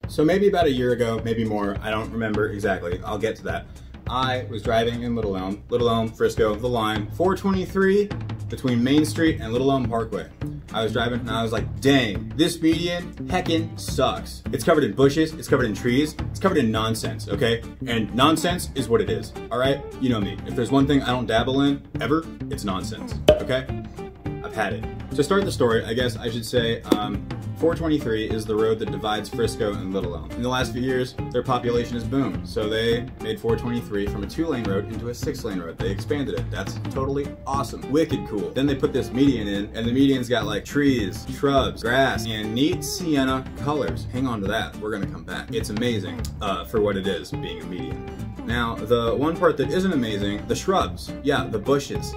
So maybe about a year ago, maybe more, I don't remember exactly, I'll get to that. I was driving in Little Elm, Frisco, the line, 423 between Main Street and Little Elm Parkway. I was driving and I was like, dang, this median heckin' sucks. It's covered in bushes, it's covered in trees, it's covered in nonsense, okay? And nonsense is what it is, all right? You know me, if there's one thing I don't dabble in, ever, it's nonsense, okay? I've had it. To start the story, I guess I should say, 423 is the road that divides Frisco and Little Elm. In the last few years, their population has boomed, so they made 423 from a 2-lane road into a 6-lane road. They expanded it. That's totally awesome. Wicked cool. Then they put this median in, and the median's got like trees, shrubs, grass, and neat sienna colors. Hang on to that. We're gonna come back. It's amazing for what it is, being a median. Now, the one part that isn't amazing, the shrubs. Yeah, the bushes.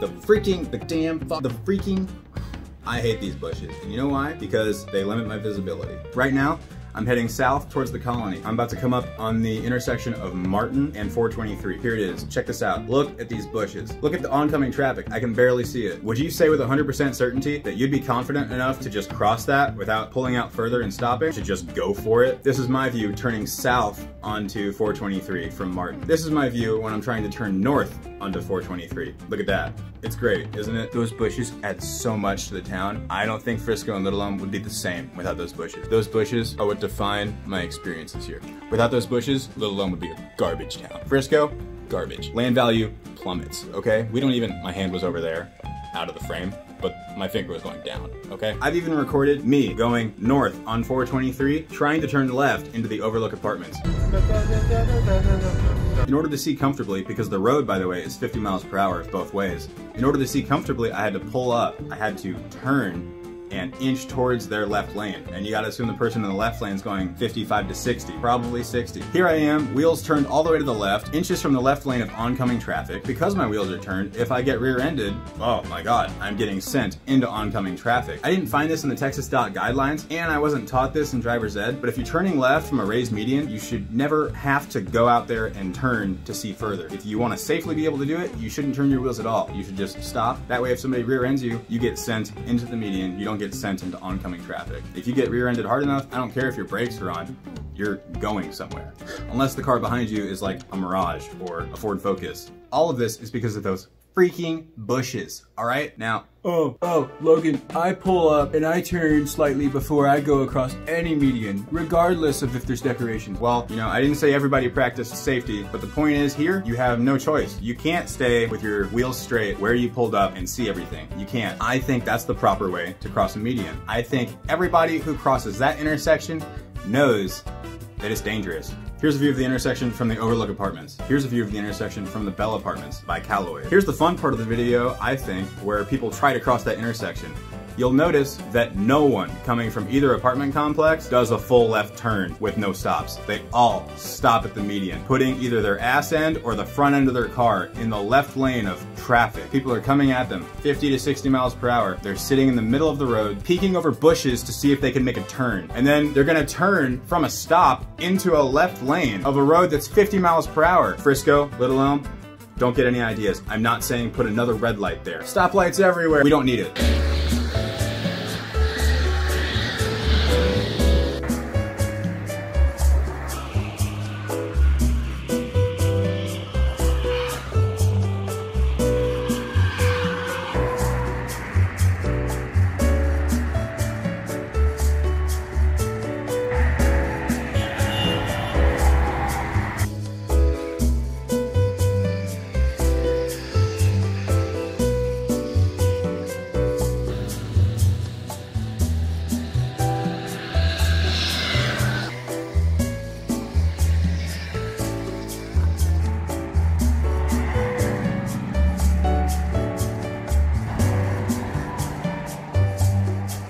I hate these bushes. And you know why? Because they limit my visibility. Right now, I'm heading south towards the colony. I'm about to come up on the intersection of Martin and 423. Here it is. Check this out. Look at these bushes. Look at the oncoming traffic. I can barely see it. Would you say with 100% certainty that you'd be confident enough to just cross that without pulling out further and stopping? To just go for it? This is my view turning south onto 423 from Martin. This is my view when I'm trying to turn north onto 423. Look at that. It's great, isn't it? Those bushes add so much to the town. I don't think Frisco and Little Elm would be the same without those bushes. Those bushes are what define my experiences here. Without those bushes, Little Elm would be a garbage town. Frisco, garbage. Land value plummets, okay? We don't even, my hand was over there, out of the frame, but my finger was going down, okay? I've even recorded me going north on 423, trying to turn left into the Overlook Apartments. In order to see comfortably, because the road, by the way, is 50 miles per hour both ways, in order to see comfortably, I had to pull up, I had to turn and inch towards their left lane. And you gotta assume the person in the left lane is going 55 to 60, probably 60. Here I am, wheels turned all the way to the left, inches from the left lane of oncoming traffic. Because my wheels are turned, if I get rear-ended, oh my God, I'm getting sent into oncoming traffic. I didn't find this in the Texas DOT guidelines, and I wasn't taught this in driver's ed, but if you're turning left from a raised median, you should never have to go out there and turn to see further. If you wanna safely be able to do it, you shouldn't turn your wheels at all. You should just stop. That way if somebody rear-ends you, you get sent into the median. You don't get sent into oncoming traffic. If you get rear-ended hard enough, I don't care if your brakes are on, you're going somewhere. Unless the car behind you is like a Mirage or a Ford Focus. All of this is because of those freaking bushes, all right? Now, Logan, I pull up and I turn slightly before I go across any median, regardless of if there's decorations. Well, you know, I didn't say everybody practiced safety, but the point is here, you have no choice. You can't stay with your wheels straight where you pulled up and see everything. You can't. I think that's the proper way to cross a median. I think everybody who crosses that intersection knows that it's dangerous. Here's a view of the intersection from the Overlook Apartments. Here's a view of the intersection from the Bell Apartments by Calloways. Here's the fun part of the video, I think, where people try to cross that intersection. You'll notice that no one coming from either apartment complex does a full left turn with no stops. They all stop at the median, putting either their ass end or the front end of their car in the left lane of traffic. People are coming at them 50 to 60 miles per hour. They're sitting in the middle of the road, peeking over bushes to see if they can make a turn. And then they're gonna turn from a stop into a left lane of a road that's 50 miles per hour. Frisco, Little Elm, don't get any ideas. I'm not saying put another red light there. Stoplights everywhere. We don't need it.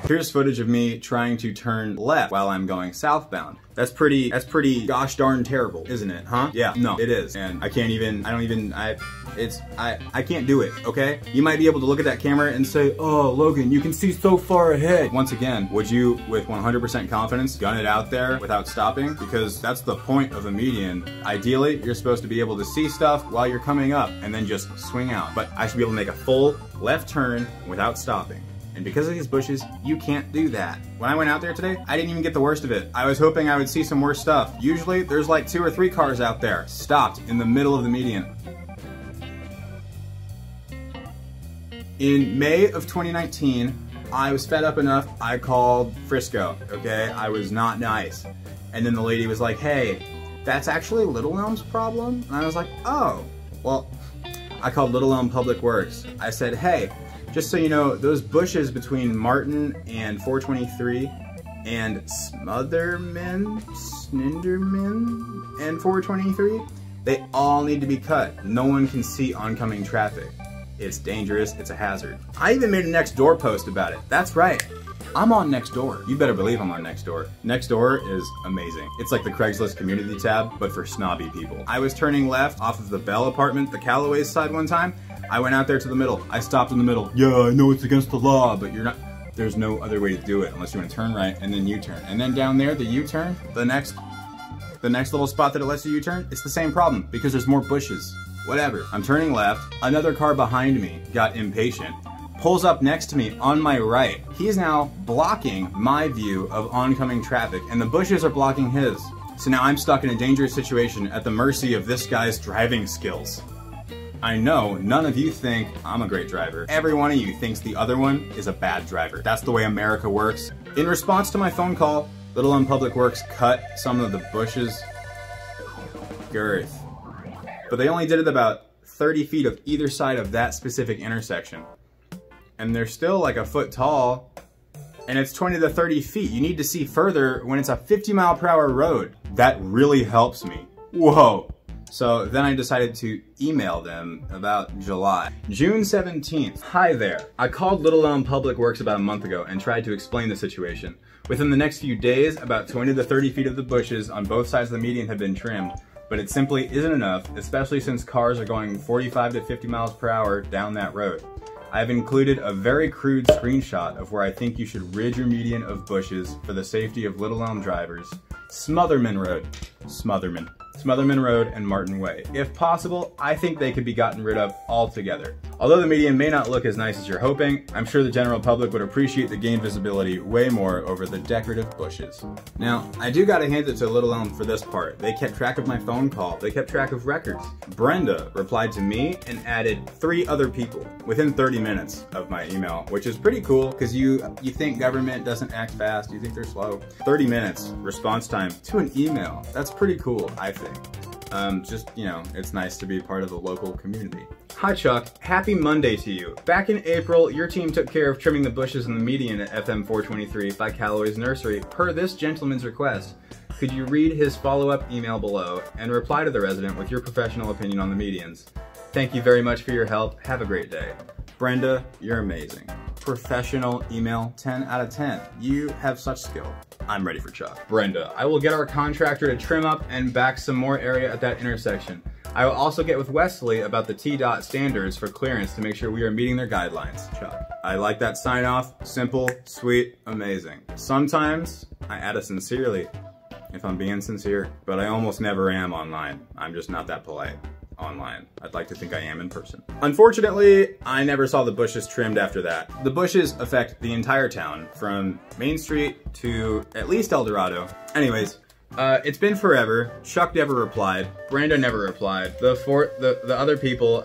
Here's footage of me trying to turn left while I'm going southbound. That's pretty gosh darn terrible, isn't it, huh? Yeah, no, it is. And I can't do it, okay? You might be able to look at that camera and say, oh, Logan, you can see so far ahead. Once again, would you, with 100% confidence, gun it out there without stopping? Because that's the point of a median. Ideally, you're supposed to be able to see stuff while you're coming up and then just swing out. But I should be able to make a full left turn without stopping. And because of these bushes, you can't do that. When I went out there today, I didn't even get the worst of it. I was hoping I would see some worse stuff. Usually, there's like 2 or 3 cars out there, stopped in the middle of the median. In May of 2019, I was fed up enough, I called Frisco, okay? I was not nice. And then the lady was like, hey, that's actually Little Elm's problem? And I was like, oh, well, I called Little Elm Public Works. I said, hey, just so you know, those bushes between Martin and 423 and Smotherman and 423, they all need to be cut. No one can see oncoming traffic. It's dangerous, it's a hazard. I even made a Nextdoor post about it. That's right, I'm on Nextdoor. You better believe I'm on Nextdoor. Nextdoor is amazing. It's like the Craigslist community tab, but for snobby people. I was turning left off of the Bell apartment, the Calloways side one time. I went out there to the middle. I stopped in the middle. Yeah, I know it's against the law, but you're not, there's no other way to do it unless you want to turn right and then U-turn. And then down there, the U-turn, the next little spot that it lets you U-turn, it's the same problem because there's more bushes. Whatever. I'm turning left. Another car behind me got impatient, pulls up next to me on my right. He's now blocking my view of oncoming traffic, and the bushes are blocking his. So now I'm stuck in a dangerous situation at the mercy of this guy's driving skills. I know none of you think I'm a great driver. Every one of you thinks the other one is a bad driver. That's the way America works. In response to my phone call, Little Elm Public Works cut some of the bushes' girth. But they only did it about 30 feet of either side of that specific intersection. And they're still like a foot tall, and it's 20 to 30 feet. You need to see further when it's a 50-mile-per-hour road. That really helps me. Whoa. So then I decided to email them about July. June 17th, hi there. I called Little Elm Public Works about a month ago and tried to explain the situation. Within the next few days, about 20 to 30 feet of the bushes on both sides of the median have been trimmed. But it simply isn't enough, especially since cars are going 45 to 50 miles per hour down that road. I've included a very crude screenshot of where I think you should rid your median of bushes for the safety of Little Elm drivers. Smotherman Road. Smotherman Road and Martin Way. If possible, I think they could be gotten rid of altogether. Although the median may not look as nice as you're hoping, I'm sure the general public would appreciate the gained visibility way more over the decorative bushes. Now, I do gotta hand it to Little Elm for this part. They kept track of my phone call. They kept track of records. Brenda replied to me and added 3 other people within 30 minutes of my email, which is pretty cool because you think government doesn't act fast, you think they're slow. 30 minutes response time to an email. That's pretty cool, I think. Just, you know, it's nice to be part of the local community. Hi Chuck, happy Monday to you. Back in April, your team took care of trimming the bushes in the median at FM 423 by Calloways Nursery per this gentleman's request. Could you read his follow-up email below and reply to the resident with your professional opinion on the medians? Thank you very much for your help. Have a great day. Brenda, you're amazing. Professional email, 10 out of 10. You have such skill. I'm ready for Chuck. Brenda, I will get our contractor to trim up and back some more area at that intersection. I will also get with Wesley about the T-Dot standards for clearance to make sure we are meeting their guidelines. Chuck. I like that sign off. Simple, sweet, amazing. Sometimes I add a sincerely, if I'm being sincere, but I almost never am online. I'm just not that polite online. I'd like to think I am in person. Unfortunately, I never saw the bushes trimmed after that. The bushes affect the entire town, from Main Street to at least Eldorado. Anyways, it's been forever. Chuck never replied. Brenda never replied. The other people,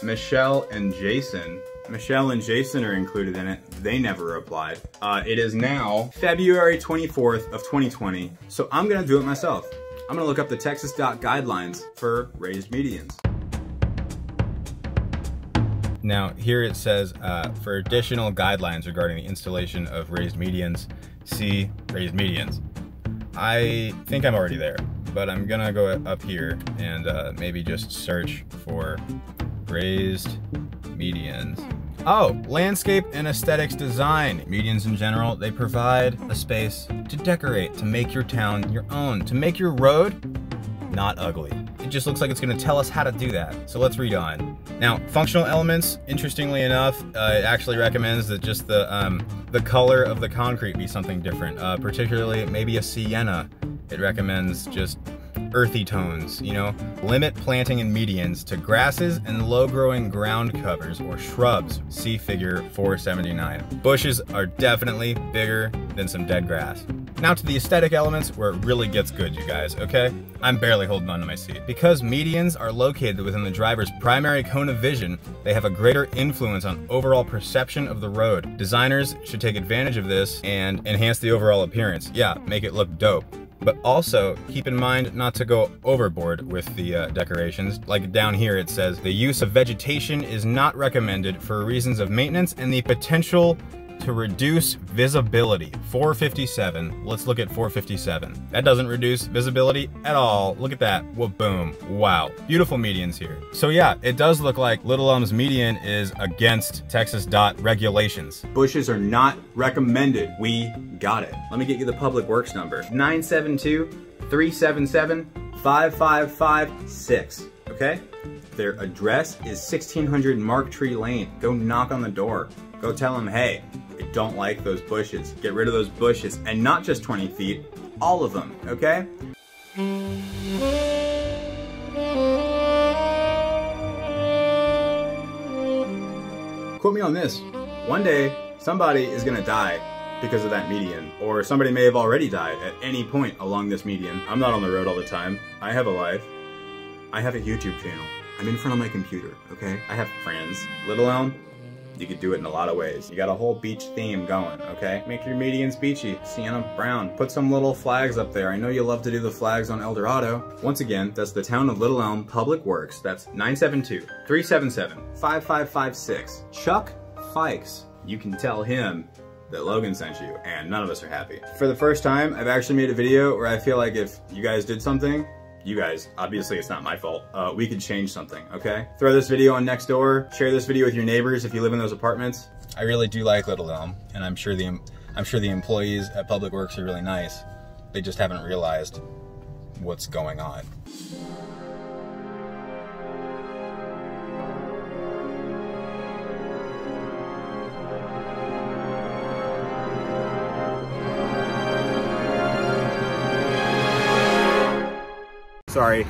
Michelle and Jason are included in it. They never replied. It is now February 24th of 2020, so I'm gonna do it myself. I'm gonna look up the Texas DOT guidelines for raised medians. Now, here it says, for additional guidelines regarding the installation of raised medians, see raised medians. I think I'm already there, but I'm gonna go up here and maybe just search for raised medians. Oh, landscape and aesthetics design. Medians in general, they provide a space to decorate, to make your town your own, to make your road not ugly. It just looks like it's gonna tell us how to do that. So let's read on. Now, functional elements, interestingly enough, it actually recommends that just the color of the concrete be something different, particularly maybe a sienna. It recommends just earthy tones, you know? Limit planting in medians to grasses and low-growing ground covers or shrubs. See figure 479. Bushes are definitely bigger than some dead grass. Now to the aesthetic elements where it really gets good, you guys, okay? I'm barely holding on to my seat. Because medians are located within the driver's primary cone of vision, they have a greater influence on overall perception of the road. Designers should take advantage of this and enhance the overall appearance. Yeah, make it look dope. But also, keep in mind not to go overboard with the decorations. Like down here it says, the use of vegetation is not recommended for reasons of maintenance and the potential to reduce visibility. 457. Let's look at 457. That doesn't reduce visibility at all. Look at that. Well, boom. Wow. Beautiful medians here. So yeah, it does look like Little Elm's median is against Texas DOT regulations. Bushes are not recommended. We got it. Let me get you the public works number. 972-377-5556. Okay? Their address is 1600 Mark Tree Lane. Go knock on the door. Go tell them, hey, I don't like those bushes. Get rid of those bushes. And not just 20 feet, all of them, okay? Quote me on this. One day, somebody is gonna die because of that median. Or somebody may have already died at any point along this median. I'm not on the road all the time. I have a life. I have a YouTube channel. I'm in front of my computer, okay? I have friends. Little Elm, you could do it in a lot of ways. You got a whole beach theme going, okay? Make your medians beachy. Sienna brown. Put some little flags up there. I know you love to do the flags on Eldorado. Once again, that's the Town of Little Elm Public Works. That's 972-377-5556. Chuck Fikes. You can tell him that Logan sent you, and none of us are happy. For the first time, I've actually made a video where I feel like if you guys did something, you guys, obviously it's not my fault, we could change something, okay? Throw this video on Nextdoor, share this video with your neighbors if you live in those apartments. I really do like Little Elm, and I'm sure the employees at Public Works are really nice. They just haven't realized what's going on. Sorry,